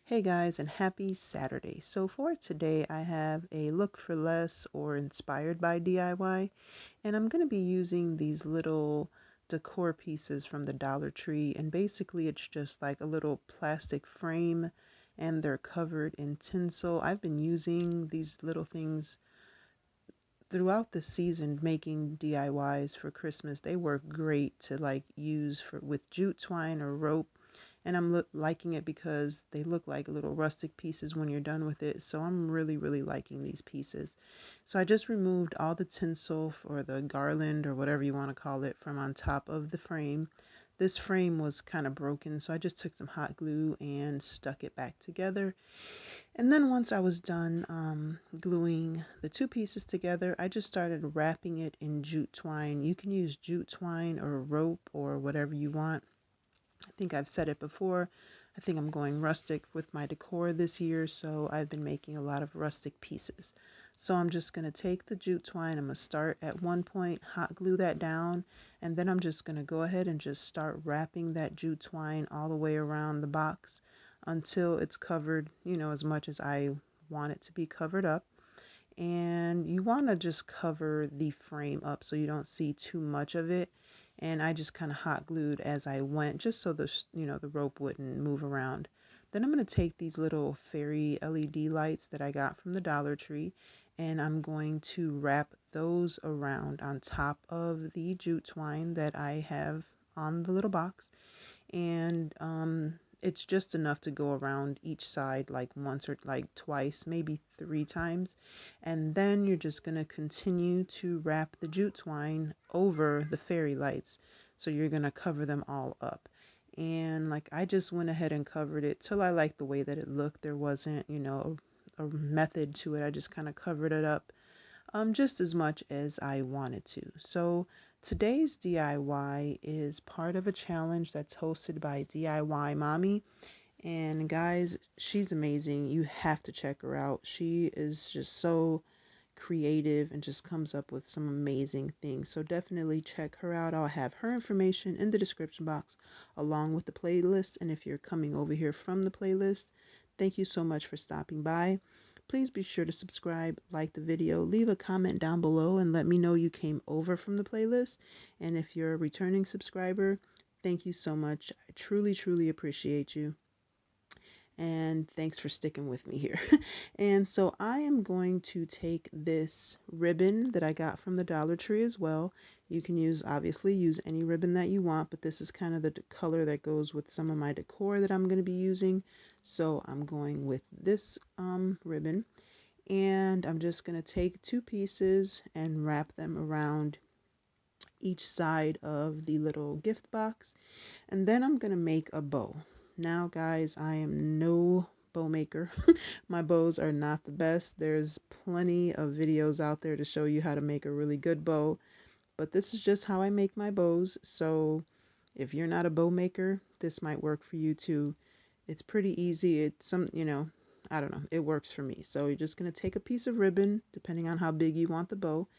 Hey guys, and happy Saturday. So for today, I have a look for less or inspired by DIY, and I'm going to be using these little decor pieces from the Dollar Tree, and basically it's just like a little plastic frame and they're covered in tinsel. I've been using these little things throughout the season making DIYs for Christmas. They work great to like use for with jute twine or rope, and I'm liking it because they look like little rustic pieces when you're done with it. So I'm really liking these pieces. So I just removed all the tinsel or the garland or whatever you want to call it from on top of the frame. This frame was kind of broken, so I just took some hot glue and stuck it back together. And then once I was done gluing the two pieces together, I just started wrapping it in jute twine. You can use jute twine or rope or whatever you want. I think I've said it before. I think I'm going rustic with my decor this year, so I've been making a lot of rustic pieces. So I'm just going to take the jute twine. I'm going to start at one point, hot glue that down, and then I'm just going to go ahead and just start wrapping that jute twine all the way around the box until it's covered, as much as I want it to be covered up. And you want to just cover the frame up so you don't see too much of it. And I just kind of hot glued as I went, just so the rope wouldn't move around. Then I'm going to take these little fairy LED lights that I got from the Dollar Tree, and I'm going to wrap those around on top of the jute twine that I have on the little box. And it's just enough to go around each side like once or like twice, maybe three times. And then you're just going to continue to wrap the jute twine over the fairy lights. So you're going to cover them all up. And like I just went ahead and covered it till I liked the way that it looked. There wasn't, a method to it. I just kind of covered it up just as much as I wanted to. So today's DIY is part of a challenge that's hosted by DIY Mommy. And guys, she's amazing. You have to check her out. She is just so creative and just comes up with some amazing things. So definitely check her out. I'll have her information in the description box along with the playlist. And if you're coming over here from the playlist, thank you so much for stopping by. Please be sure to subscribe, like the video, leave a comment down below, and let me know you came over from the playlist. And if you're a returning subscriber, thank you so much. I truly appreciate you. And thanks for sticking with me here. And so I am going to take this ribbon that I got from the Dollar Tree as well. You can obviously use any ribbon that you want, but this is kind of the color that goes with some of my decor that I'm going to be using. So I'm going with this ribbon, and I'm just going to take two pieces and wrap them around each side of the little gift box. And then I'm going to make a bow. Now, guys, I am no bow maker. My bows are not the best. There's plenty of videos out there to show you how to make a really good bow, but this is just how I make my bows. So if you're not a bow maker, this might work for you too. It's pretty easy. It's I don't know, it works for me. So you're just going to take a piece of ribbon, depending on how big you want the bow,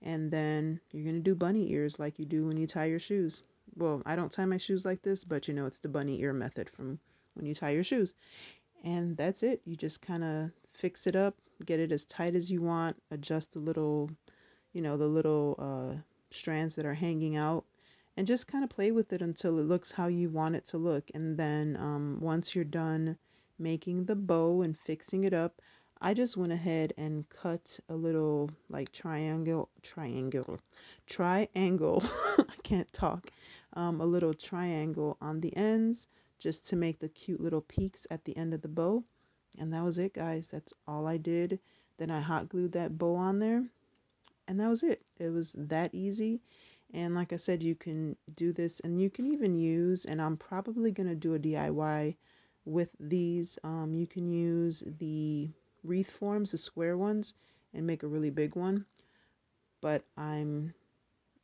and then you're going to do bunny ears like you do when you tie your shoes. Well, I don't tie my shoes like this, but it's the bunny ear method from when you tie your shoes. And that's it. You just kind of fix it up, get it as tight as you want, adjust the little strands that are hanging out, and just kind of play with it until it looks how you want it to look. And then once you're done making the bow and fixing it up, I just went ahead and cut a little like triangle, I can't talk, a little triangle on the ends just to make the cute little peaks at the end of the bow. And that was it, guys. That's all I did. Then I hot glued that bow on there, and that was it. It was that easy. And like I said, you can do this, and you can even use, and I'm probably going to do a DIY with these. You can use the wreath forms, the square ones, and make a really big one. But I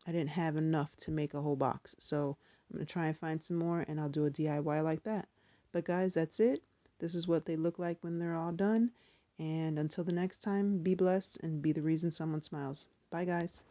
didn't have enough to make a whole box. So I'm going to try and find some more, and I'll do a DIY like that. But guys, that's it. This is what they look like when they're all done. And until the next time, be blessed and be the reason someone smiles. Bye, guys.